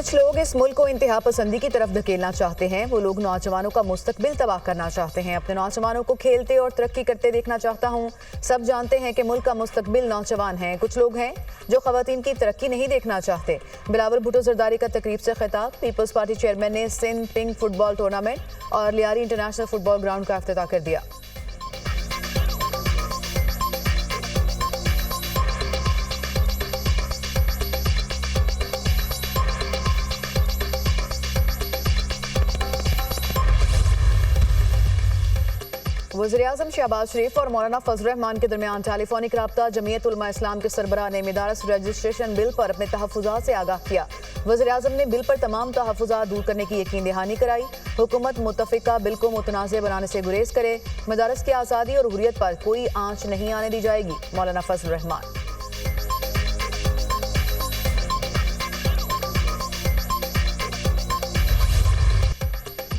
कुछ लोग इस मुल्क को इंतहा पसंदी की तरफ धकेलना चाहते हैं। वो लोग नौजवानों का मुस्तकबिल तबाह करना चाहते हैं। अपने नौजवानों को खेलते और तरक्की करते देखना चाहता हूँ। सब जानते हैं कि मुल्क का मुस्तकबिल नौजवान है। कुछ लोग हैं जो खवातीन की तरक्की नहीं देखना चाहते। बिलावल भुट्टो जरदारी का तकरीब से खिताब। पीपल्स पार्टी चेयरमैन ने सिंध पिंक फुटबॉल टूर्नामेंट और लियारी इंटरनेशनल फुटबॉल ग्राउंड का इफ्तिताह कर दिया। वज़ीर-ए-आज़म शहबाज शरीफ और मौलाना फजल रहमान के दरमियान टेलीफोनिक राब्ता। जमीयत उलमा इस्लाम के सरबराह ने मदारस रजिस्ट्रेशन बिल पर अपने तहफ़्फ़ुज़ात से आगाह किया। वज़ीर-ए-आज़म ने बिल पर तमाम तहफ़्फ़ुज़ात दूर करने की यकीन दहानी कराई। हुकूमत मुत्तफ़िका बिल को मुतनाज़ बनाने से गुरेज करे। मदारस की आज़ादी और हुर्रियत पर कोई आंच नहीं आने दी जाएगी। मौलाना फजल रहमान।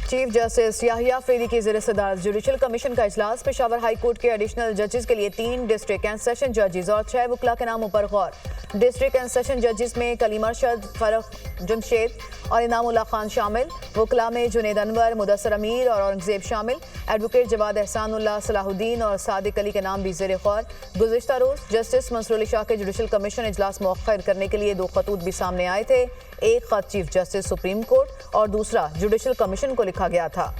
चीफ जस्टिस याहिया अफरीदी की ज़ेर सदारत जुडिशल कमीशन का इजलास। पेशावर हाई कोर्ट के एडिशनल जजेस के लिए 3 डिस्ट्रिक्ट एंड सेशन जजेस और 6 वकला के नामों पर गौर। डिस्ट्रिक्ट एंड सेशन जजेस में कलीम अरशद, फरख जमशेद और इनामुल्लाह खान शामिल। वकला में जुनेद अनवर, मुदस्सर अमीर और औरंगजेब शामिल। एडवोकेट जवाद एहसानुल्लाह, सलाहुद्दीन और सादिक अली के नाम भी ज़ेर गौर। गुज़िश्ता रोज़ जस्टिस मंसूर अली शाह के जुडिशल कमीशन इजलास मौखर करने के लिए 2 खतूत भी सामने आए थे। एक खत चीफ जस्टिस सुप्रीम कोर्ट और दूसरा जुडिशल कमीशन को लिखा गया था।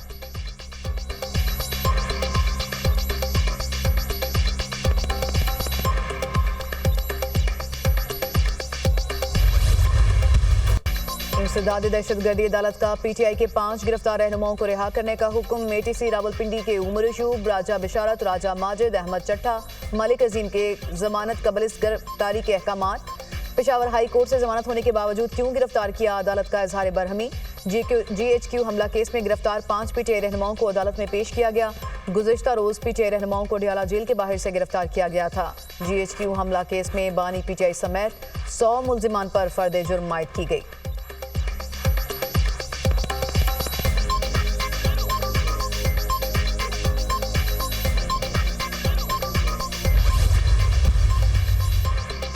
इंसदाद दहशतगर्दी अदालत का पीटीआई के 5 गिरफ्तार रहनुमाओं को रिहा करने का हुक्म। एटीसी रावलपिंडी के उमर अयूब, राजा बिशारत, राजा माजिद, अहमद चट्टा, मलिक अजीम के जमानत कबल इस गिरफ्तारी के अहकामात। पेशावर हाई कोर्ट से जमानत होने के बावजूद क्यों गिरफ्तार किया, अदालत का इजहार बरहमी। GHQ हमला केस में गिरफ्तार 5 पीटीआई रहनुमाओं को अदालत में पेश किया गया। गुज़िश्ता रोज पीटीआई रहनुमाओं को डियाला जेल के बाहर से गिरफ्तार किया गया था। GHQ हमला केस में बानी पीटीआई समेत 100 मुल्जिमान पर फर्द जुर्म आयद की गई।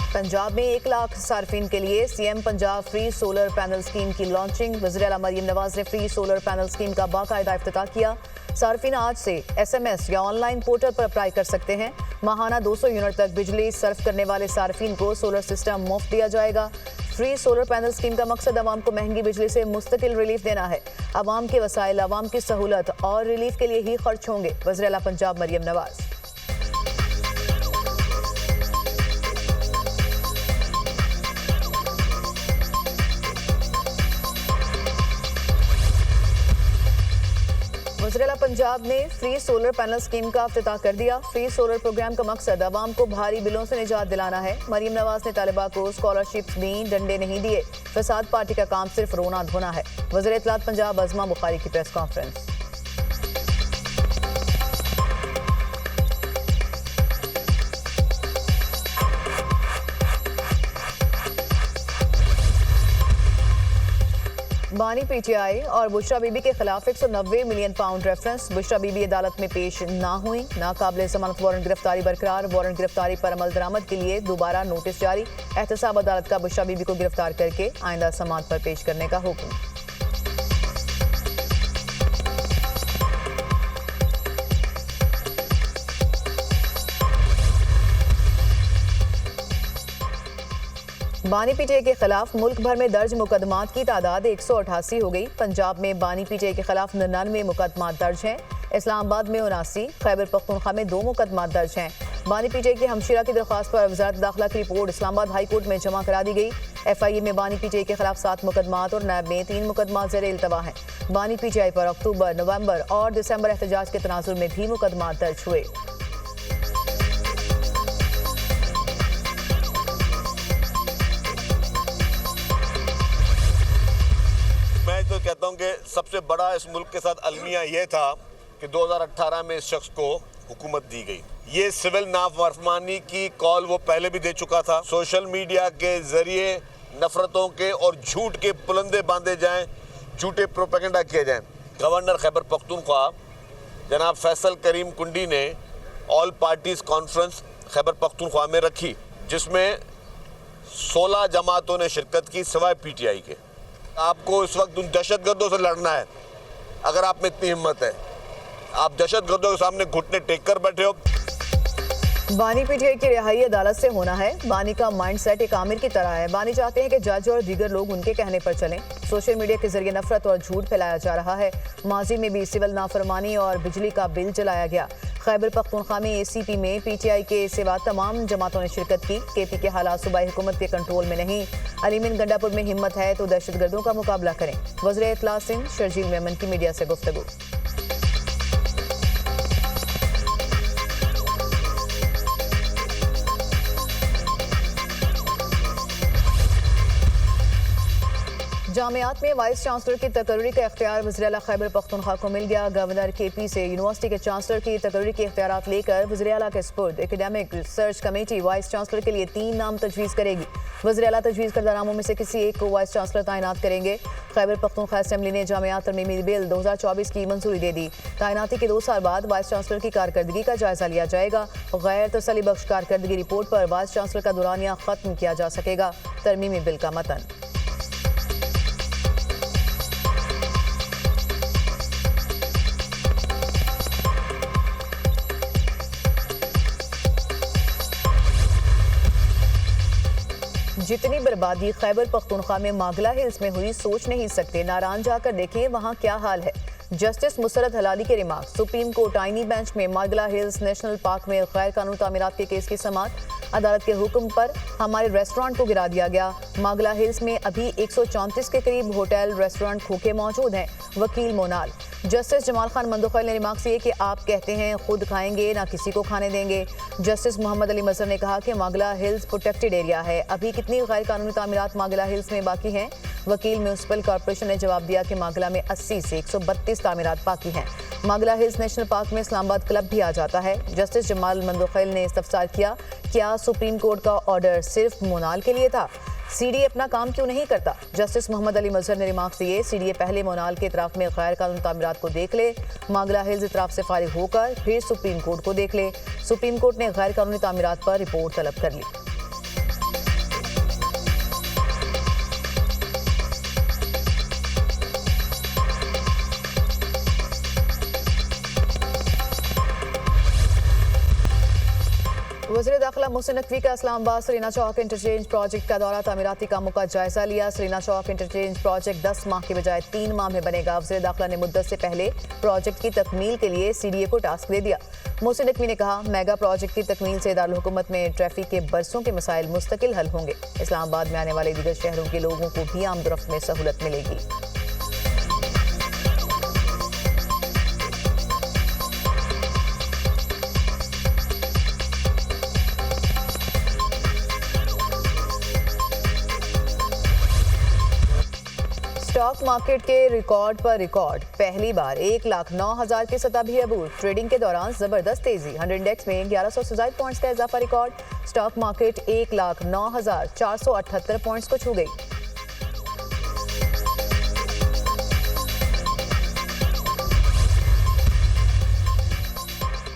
पंजाब में 1 लाख सार्फिन के लिए CM Punjab free solar panel scheme की लॉन्चिंग। वज़ीर-ए-आला मरियम नवाज ने फ्री सोलर पैनल स्कीम का बाकायदा इफ्तिताह किया। सार्फिन आज से SMS या ऑनलाइन पोर्टल पर अप्लाई कर सकते हैं। माहाना 200 यूनिट तक बिजली सर्फ करने वाले सार्फिन को सोलर सिस्टम मुफ्त दिया जाएगा। फ्री सोलर पैनल स्कीम का मकसद आवाम को महंगी बिजली से मुस्तकिल रिलीफ देना है। आवाम के वसाइल, आवाम की सहूलत और रिलीफ के लिए ही खर्च होंगे। वज़ीर-ए-आला पंजाब मरियम नवाज। वज़ीर-ए-आला पंजाब ने फ्री सोलर पैनल स्कीम का इफ्तिताह कर दिया। फ्री सोलर प्रोग्राम का मकसद आवाम को भारी बिलों से निजात दिलाना है। मरियम नवाज ने तालिबा को स्कॉलरशिप्स दी, डंडे नहीं दिए। फसाद पार्टी का काम सिर्फ रोना धोना है। वज़ीर इत्तलात पंजाब अज़मा बुखारी की प्रेस कॉन्फ्रेंस। बानी पीटीआई और बुशरा बीबी के खिलाफ 190 million pound reference. Bushra Bibi अदालत में पेश ना हुई। नाकाबिले जमानत वारंट गिरफ्तारी बरकरार। वारंट गिरफ्तारी पर अमल दरामद के लिए दोबारा नोटिस जारी। एहतसाब अदालत का बुशरा बीबी को गिरफ्तार करके आइंदा समाअत पर पेश करने का हुक्म। बानी पीटीआई के खिलाफ मुल्क भर में दर्ज मुकदमात की तादाद 188 हो गई। पंजाब में बानी पीटीआई के खिलाफ 99 मुकदमात दर्ज हैं। इस्लामाबाद में 79, खैबर पख्तूनख्वा में 2 मुकदमात दर्ज हैं। बानी पीटीआई की हमशीरा की दरख्वास्त पर वज़ारत दाखिला की रिपोर्ट इस्लामाबाद हाई कोर्ट में जमा करा दी गई। FIA में बानी पीटीआई के खिलाफ 7 मुकदमात और नैब में 3 मुकदमात ज़ेर इल्तवा हैं। बानी पीटीआई पर अक्टूबर, नवंबर और दिसंबर एहतजाज के तनाजुर में भी मुकदमात दर्ज हुए। कहता हूं कि सबसे बड़ा इस मुल्क के साथ अलमिया यह था कि 2018 में इस शख्स को हुकूमत दी गई। ये सिविल नाफरमानी की कॉल वो पहले भी दे चुका था। सोशल मीडिया के जरिए नफरतों के और झूठ के पुलंदे बांधे जाएं, झूठे प्रोपेगेंडा किए जाएं। गवर्नर खैबर पख्तूनख्वा जनाब फैसल करीम कुंडी ने all parties conference Khyber Pakhtunkhwa में रखी, जिसमें 16 जमातों ने शिरकत की सिवाय PTI के। आपको इस वक्त उन दहशतगर्दों से लड़ना है। अगर आप में इतनी हिम्मत है, आप दहशतगर्दों के सामने घुटने टेक कर बैठे हो। बानी पीटीआई की रिहाई अदालत से होना है। बानी का माइंडसेट एक आमिर की तरह है। बानी चाहते हैं कि जज और दीगर लोग उनके कहने पर चलें। सोशल मीडिया के जरिए नफरत और झूठ फैलाया जा रहा है। माजी में भी सिविल नाफरमानी और बिजली का बिल जलाया गया। खैबर पख्तूनख्वा में एसीपी में पीटीआई के सिवा तमाम जमातों ने शिरकत की। केपी के हालात सूबाई हुकूमत के कंट्रोल में नहीं। अलीमिन गंडापुर में हिम्मत है तो दहशतगर्दों का मुकाबला करें। वज़ीर इत्तला सिंह शर्जील मेमन की मीडिया से गुफ्तगू। जामियात में वाइस चांसलर की तकर्री का इख्तियार वज़ीर आला खैबर पख्तूनख्वा को मिल गया। गवर्नर केपी से यूनिवर्सिटी के चांसलर की तकर्री के इख्तियारात लेकर वज़ीर आला के स्पुर्द। Academic research committee vice chancellor के लिए 3 नाम तजवीज़ करेगी। वज़ीर आला तजवीज़ करदा नामों में से किसी एक को वाइस चांसलर तैनात करेंगे। खैबर पख्तूनख्वा असेंबली ने जामियात तरमीमी बिल 2024 की मंजूरी दे दी। तैनाती के 2 साल बाद वाइस चांसलर की कारकर्दगी का जायजा लिया जाएगा। गैर तसल्ली बख्श कारकर्दगी रिपोर्ट पर वाइस चांसलर का दौरानिया खत्म किया जा सकेगा। तरमीमी बिल का मतन। जितनी बर्बादी खैबर पख्तूनख्वा में मागला हिल्स में हुई सोच नहीं सकते। नारायण जाकर देखें वहाँ क्या हाल है। जस्टिस मुसरत हलाली के रिमार्क। सुप्रीम कोर्ट आईनी बेंच में मागला हिल्स नेशनल पार्क में गैर कानूनी तामीरात के केस की समाअत। अदालत के हुक्म पर हमारे रेस्टोरेंट को गिरा दिया गया। मागला हिल्स में अभी 134 के करीब होटल रेस्टोरेंट खोखे मौजूद हैं। वकील मोनाल। जस्टिस जमाल खान मंदोखैल ने रिमार्क किए कि आप कहते हैं खुद खाएंगे ना किसी को खाने देंगे। जस्टिस मोहम्मद अली मजहर ने कहा कि मागला हिल्स प्रोटेक्टेड एरिया है। अभी कितनी गैर कानूनी तामीरात मागला हिल्स में बाकी हैं। वकील म्यूनसिपल कॉर्पोरेशन ने जवाब दिया कि मागला में 80 से 132 तामीरात बाकी हैं। मागला हिल्स नेशनल पार्क में इस्लामाबाद क्लब भी आ जाता है। जस्टिस जमाल मंदोखैल ने इस्तफसार किया, क्या सुप्रीम कोर्ट का ऑर्डर सिर्फ मोनाल के लिए था? सीडीए अपना काम क्यों नहीं करता? जस्टिस मोहम्मद अली मजहर ने रिमार्क्स दिए, सीडीए पहले मोनाल के इतराफ में गैर कानूनी तामीरात को देख ले। मागला हिल्स इतराफ से फारिग होकर फिर सुप्रीम कोर्ट को देख ले। सुप्रीम कोर्ट ने गैर कानूनी तामीरात पर रिपोर्ट तलब कर ली। वज़ीर दाखिला मोहसिन नकवी का इस्लामाबाद सरीना चौक इंटरचेंज प्रोजेक्ट का दौरा। तामीराती कामों का जायजा लिया। सरीना चौक इंटरचेंज प्रोजेक्ट 10 माह के बजाय 3 माह में बनेगा। वज़ीर दाखिला ने मुद्दत से पहले प्रोजेक्ट की तकमील के लिए सीडीए को टास्क दे दिया। मोहसिन नकवी ने कहा, मेगा प्रोजेक्ट की तकमील से दारुल हुकूमत में ट्रैफिक के बरसों के मसाइल मुस्तकिल हल होंगे। इस्लामाबाद में आने वाले दीगर शहरों के लोगों को भी आमदोरफ्त में सहूलत मिलेगी। स्टॉक मार्केट के रिकॉर्ड पर रिकॉर्ड। पहली बार 1,09,000 की सतह भी अबूर। ट्रेडिंग के दौरान जबरदस्त तेजी। 100 इंडेक्स में 1100 से ज्यादा पॉइंट्स का इजाफा रिकॉर्ड। स्टॉक मार्केट 1,09,478 पॉइंट्स को छू गई।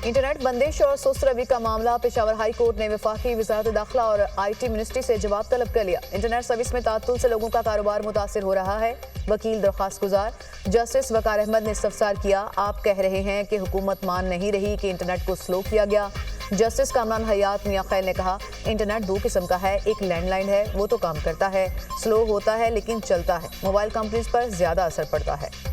इंटरनेट बंदिश और सुस्त रवि का मामला। पेशावर हाई कोर्ट ने वफाकी वजारत दाखिला और IT मिनिस्ट्री से जवाब तलब कर लिया। इंटरनेट सर्विस में तात्तुल से लोगों का कारोबार मुतासिर हो रहा है। वकील दरख्वास्त गुजार। जस्टिस वकार अहमद ने इस्तफसार किया, आप कह रहे हैं कि हुकूमत मान नहीं रही कि इंटरनेट को स्लो किया गया। जस्टिस कामरान हयात मियां खैल ने कहा, इंटरनेट 2 किस्म का है, एक लैंडलाइन है, वो तो काम करता है, स्लो होता है लेकिन चलता है। मोबाइल कंपनीज पर ज्यादा असर पड़ता है।